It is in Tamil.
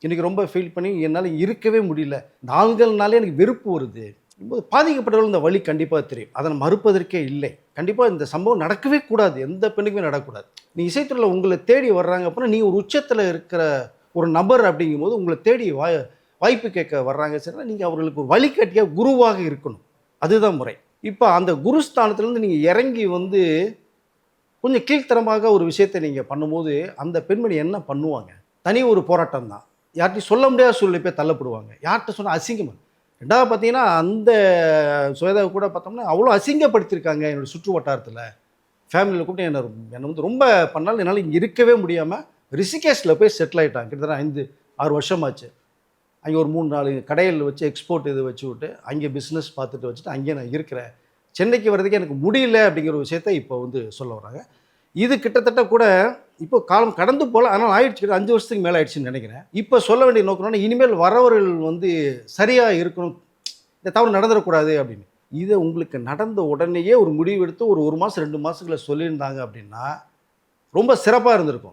இன்றைக்கி ரொம்ப ஃபீல் பண்ணி என்னால் இருக்கவே முடியல. இந்த ஆண்கள்னாலே எனக்கு வெறுப்பு வருது. பாதிக்கப்பட்டவர்கள் இந்த வழி கண்டிப்பாக தெரியும். அதை மறுப்பதற்கே இல்லை. கண்டிப்பாக இந்த சம்பவம் நடக்கவே கூடாது. எந்த பெண்ணுக்குமே நடக்கக்கூடாது. நீ இசைத்துறையில் உங்களை தேடி வர்றாங்க அப்படின்னா, நீ ஒரு உச்சத்தில் இருக்கிற ஒரு நபர் அப்படிங்கும்போது உங்களை தேடி வாய்ப்பு கேட்க வர்றாங்க சரினா, நீங்கள் அவர்களுக்கு ஒரு வழிகாட்டியாக குருவாக இருக்கணும். அதுதான் முறை. இப்போ அந்த குருஸ்தானத்துலேருந்து நீங்கள் இறங்கி வந்து கொஞ்சம் கீழ்த்தரமாக ஒரு விஷயத்தை நீங்கள் பண்ணும்போது, அந்த பெண்மணி என்ன பண்ணுவாங்க? தனி ஒரு போராட்டம் தான். யார்கிட்டையும் சொல்ல முடியாத சூழ்நிலை போய் தள்ளப்படுவாங்க. யார்கிட்ட சொன்னால் அசிங்கமாக. 2வது பார்த்தீங்கன்னா, அந்த சுவேதாவை கூட பார்த்தோம்னா, அவ்வளோ அசிங்கப்படுத்தியிருக்காங்க என்னோடய சுற்று வட்டாரத்தில். ஃபேமிலியில் கூப்பிட்டு என்னை வந்து ரொம்ப பண்ணாலும் என்னால் இங்கே இருக்கவே முடியாமல் ரிஷிகேஷில் போய் செட்டில் ஆகிட்டாங்க. கிட்டத்தட்ட 5, 6 வருஷமாச்சு. அங்கே ஒரு 3, 4 கடைகள் வச்சு எக்ஸ்போர்ட் இது வச்சு விட்டு, அங்கே பிஸ்னஸ் பார்த்துட்டு வச்சுட்டு அங்கேயே நான் இருக்கிறேன். சென்னைக்கு வர்றதுக்கே எனக்கு முடியல அப்படிங்கிற ஒரு விஷயத்த இப்போ வந்து சொல்ல வராங்க. இது கிட்டத்தட்ட கூட இப்போ காலம் கடந்து போல, ஆனால் ஆயிடுச்சு 5 வருஷத்துக்கு மேலே ஆயிடுச்சுன்னு நினைக்கிறேன். இப்போ சொல்ல வேண்டிய நோக்கம்னா, இனிமேல் வரவர்கள் வந்து சரியாக இருக்கணும், இந்த தவறு நடந்துடக்கூடாது அப்படின்னு. இதை உங்களுக்கு நடந்த உடனேயே ஒரு முடிவு எடுத்து ஒரு 1 மாதம் 2 மாதத்துக்குள்ள சொல்லியிருந்தாங்க அப்படின்னா ரொம்ப சிறப்பாக இருந்திருக்கும்.